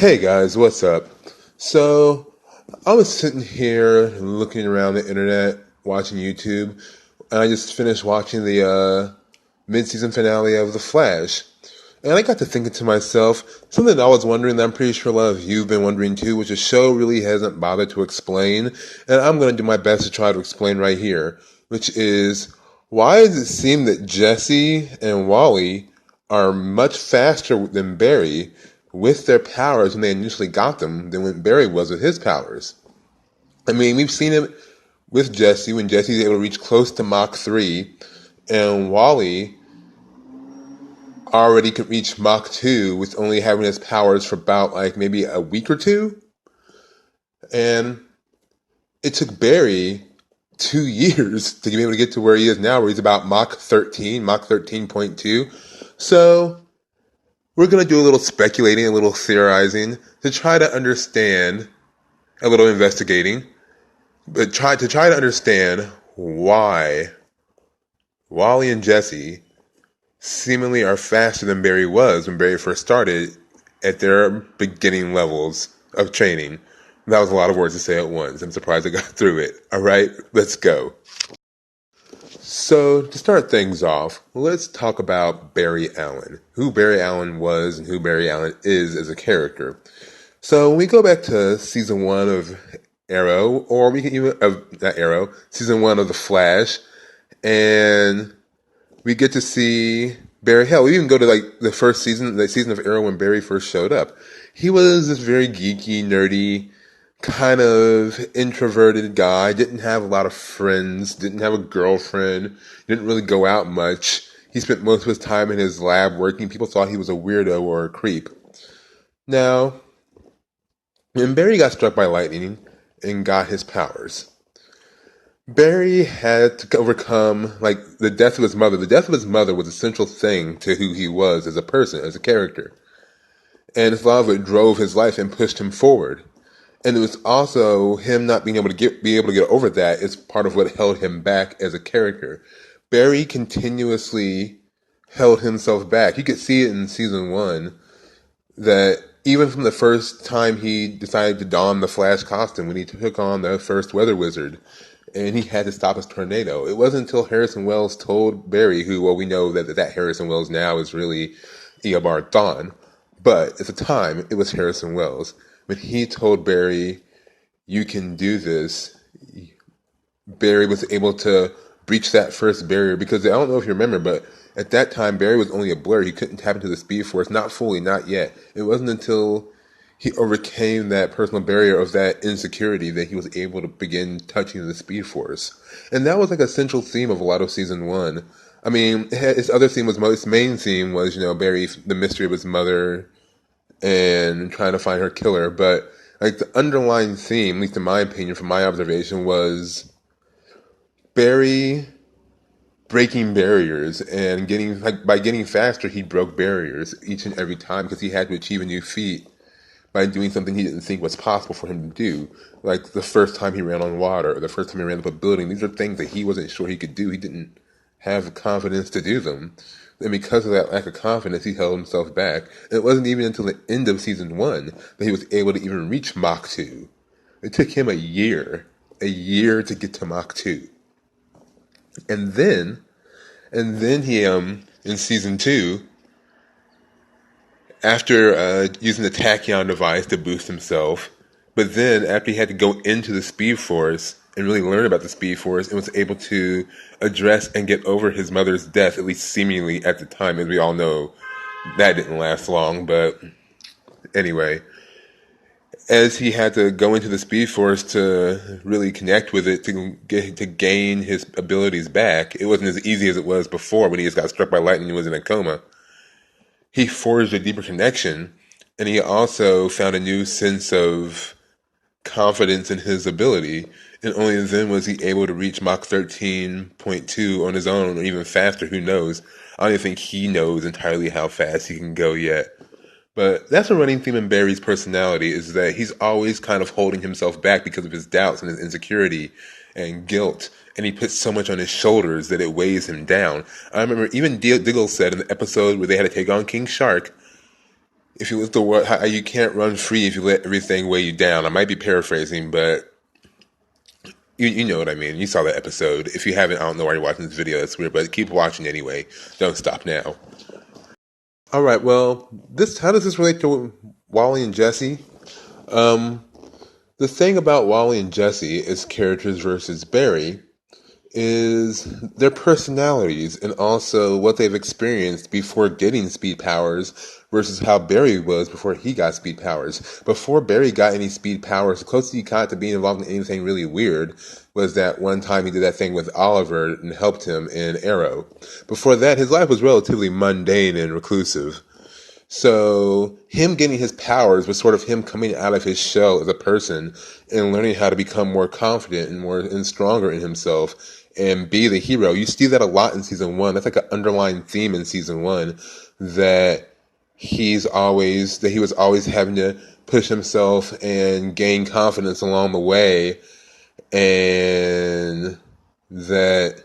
Hey guys, what's up? So, I was sitting here looking around the internet, watching YouTube, and I just finished watching the mid-season finale of The Flash. And I got to thinking to myself, something I was wondering that I'm pretty sure a lot of you have been wondering too, which the show really hasn't bothered to explain, and I'm going to do my best to try to explain right here, which is, why does it seem that Jesse and Wally are much faster than Barry with their powers when they initially got them than when Barry was with his powers? I mean, we've seen it with Jesse when Jesse's able to reach close to Mach 3, and Wally already could reach Mach 2 with only having his powers for about like maybe a week or two. And it took Barry 2 years to be able to get to where he is now, where he's about Mach 13, Mach 13.2. So we're going to do a little speculating, a little theorizing to try to understand, a little investigating, but try to understand why Wally and Jesse seemingly are faster than Barry was when Barry first started at their beginning levels of training. That was a lot of words to say at once. I'm surprised I got through it. All right, let's go. So, to start things off, let's talk about Barry Allen, who Barry Allen was and who Barry Allen is as a character. So, when we go back to season 1 of Arrow, or we can even, not Arrow, season 1 of The Flash, and we get to see Barry. Hell, we even go to like the first season, the season of Arrow when Barry first showed up. He was this very geeky, nerdy, kind of introverted guy. Didn't have a lot of friends. Didn't have a girlfriend. Didn't really go out much. He spent most of his time in his lab working. People thought he was a weirdo or a creep. Now, when Barry got struck by lightning and got his powers, Barry had to overcome, like, the death of his mother. The death of his mother was a central thing to who he was as a person, as a character. And a lot of it drove his life and pushed him forward. And it was also him not being able to get over that is part of what held him back as a character. Barry continuously held himself back. You could see it in season 1 that even from the first time he decided to don the Flash costume when he took on the first Weather Wizard, and he had to stop his tornado. It wasn't until Harrison Wells told Barry, who, well, we know that Harrison Wells now is really Eobard Thawne, but at the time, it was Harrison Wells. When he told Barry, you can do this, Barry was able to breach that first barrier, because I don't know if you remember, but at that time, Barry was only a blur. He couldn't tap into the Speed Force, not fully, not yet. It wasn't until he overcame that personal barrier of that insecurity that he was able to begin touching the Speed Force. And that was like a central theme of a lot of season 1. I mean, his other theme was, his main theme was, Barry, the mystery of his mother and trying to find her killer. But like the underlying theme, at least in my opinion, from my observation, was Barry breaking barriers and by getting faster, he broke barriers each and every time because he had to achieve a new feat by doing something he didn't think was possible for him to do. Like the first time he ran on water, or the first time he ran up a building. These are things that he wasn't sure he could do. He didn't have the confidence to do them. And because of that lack of confidence, he held himself back. And it wasn't even until the end of season 1 that he was able to even reach Mach 2. It took him a year to get to Mach 2. And then he, in season 2, after using the tachyon device to boost himself, but then after he had to go into the Speed Force and really learn about the Speed Force and was able to address and get over his mother's death, at least seemingly at the time, as we all know, that didn't last long, but anyway, as he had to go into the Speed Force to really connect with it, to gain his abilities back, it wasn't as easy as it was before when he just got struck by lightning and was in a coma. He forged a deeper connection, and he also found a new sense of confidence in his ability, and only then was he able to reach Mach 13.2 on his own, or even faster, who knows. I don't even think he knows entirely how fast he can go yet. But that's a running theme in Barry's personality, is that he's always kind of holding himself back because of his doubts and his insecurity and guilt, and he puts so much on his shoulders that it weighs him down. I remember even Diggle said in the episode where they had to take on King Shark, if you let the world, how you can't run free if you let everything weigh you down. I might be paraphrasing, but you know what I mean. You saw that episode. If you haven't, I don't know why you're watching this video. That's weird, but keep watching anyway. Don't stop now. All right. Well, this how does this relate to Wally and Jesse? Um, the thing about Wally and Jesse as characters versus Barry is their personalities and also what they've experienced before getting speed powers versus how Barry was before he got speed powers. Before Barry got any speed powers, the closest he got to being involved in anything really weird was that one time he did that thing with Oliver and helped him in Arrow. Before that, his life was relatively mundane and reclusive. So him getting his powers was sort of him coming out of his shell as a person and learning how to become more confident and more and stronger in himself and be the hero. You see that a lot in season one. That's like an underlying theme in season one that he was always having to push himself and gain confidence along the way, and that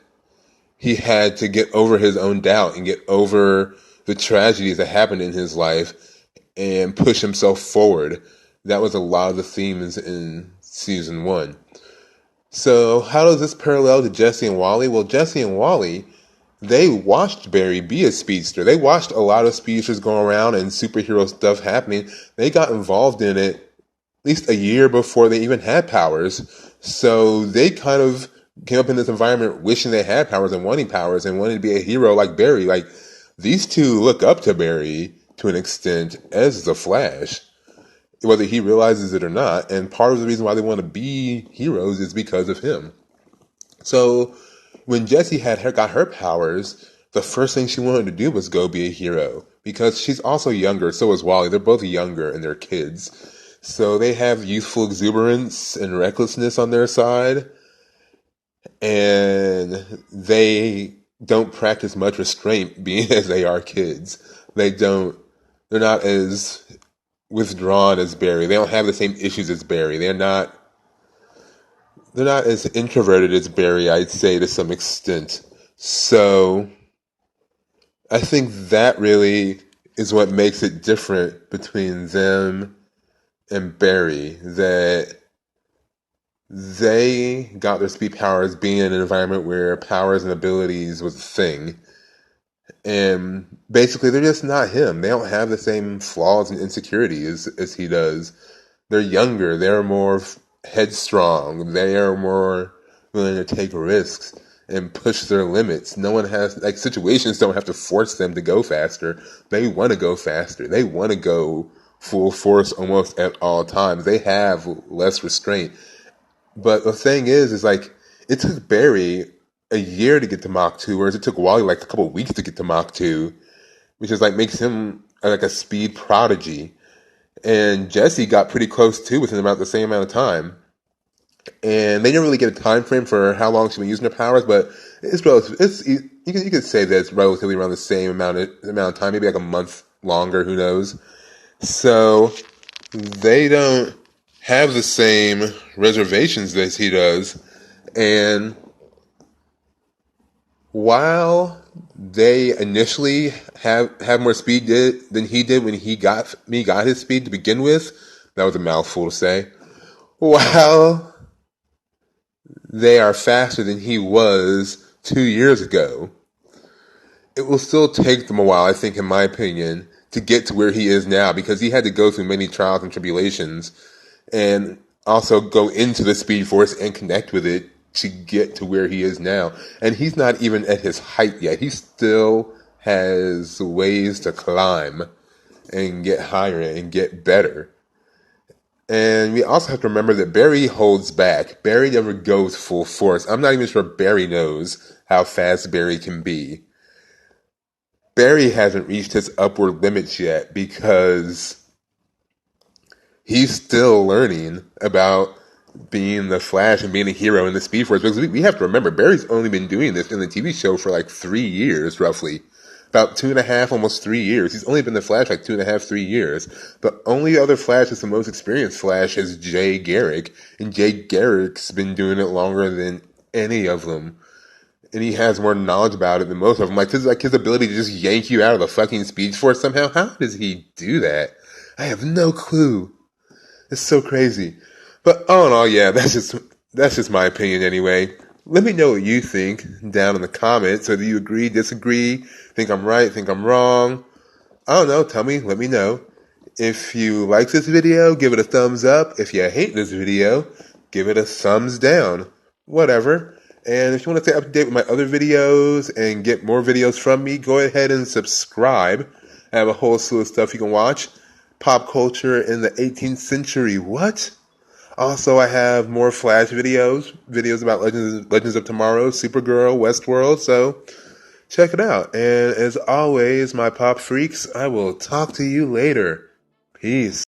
he had to get over his own doubt and get over the tragedies that happened in his life and push himself forward. That was a lot of the themes in season one. So how does this parallel to Jesse and Wally? Well, Jesse and Wally, they watched Barry be a speedster. They watched a lot of speedsters go around and superhero stuff happening. They got involved in it at least a year before they even had powers. So they kind of came up in this environment wishing they had powers and wanting to be a hero like Barry. Like, these two look up to Barry to an extent as the Flash, whether he realizes it or not. And part of the reason why they want to be heroes is because of him. So when Jessie got her powers, the first thing she wanted to do was go be a hero because she's also younger. So is Wally. They're both younger and they're kids. So they have youthful exuberance and recklessness on their side. And they don't practice much restraint being as they are kids. They're not as withdrawn as Barry. They don't have the same issues as Barry. They're not as introverted as Barry, I'd say, to some extent. So I think that really is what makes it different between them and Barry, that they got their speed powers being in an environment where powers and abilities was a thing. And basically, they're just not him. They don't have the same flaws and insecurities as he does. They're younger. They're more headstrong. They are more willing to take risks and push their limits. No one has, like, situations don't have to force them to go faster. They want to go faster. They want to go full force almost at all times. They have less restraint. But the thing is like, it took Barry a year to get to Mach 2, whereas it took Wally like a couple of weeks to get to Mach 2, which is like makes him like a speed prodigy. And Jesse got pretty close too within about the same amount of time. And they didn't really get a time frame for how long she's been using her powers, but it's relative. You could say that it's relatively around the same amount of time, maybe like a month longer. Who knows? So they don't have the same reservations as he does. And while they initially have more speed than he did when he got his speed to begin with, that was a mouthful to say. While they are faster than he was 2 years ago, it will still take them a while, I think, in my opinion, to get to where he is now, because he had to go through many trials and tribulations and also go into the Speed Force and connect with it to get to where he is now. And he's not even at his height yet. He still has ways to climb and get higher and get better. And we also have to remember that Barry holds back. Barry never goes full force. I'm not even sure Barry knows how fast Barry can be. Barry hasn't reached his upward limits yet because he's still learning about being the Flash and being a hero in the Speed Force. Because we have to remember, Barry's only been doing this in the TV show for like 3 years, roughly. About 2.5, almost 3 years. He's only been the Flash like 2.5, 3 years. The only other Flash that's the most experienced Flash is Jay Garrick. And Jay Garrick's been doing it longer than any of them. And he has more knowledge about it than most of them. Like his ability to just yank you out of the fucking Speed Force somehow. How does he do that? I have no clue. It's so crazy. But all in all, yeah, that's just my opinion anyway. Let me know what you think down in the comments. Whether you agree, disagree, think I'm right, think I'm wrong. I don't know. Tell me. Let me know. If you like this video, give it a thumbs up. If you hate this video, give it a thumbs down. Whatever. And if you want to stay up to date with my other videos and get more videos from me, go ahead and subscribe. I have a whole slew of stuff you can watch. Pop culture in the 18th century. What? Also, I have more Flash videos about Legends of Tomorrow, Supergirl, Westworld. So check it out. And as always, my pop freaks, I will talk to you later. Peace.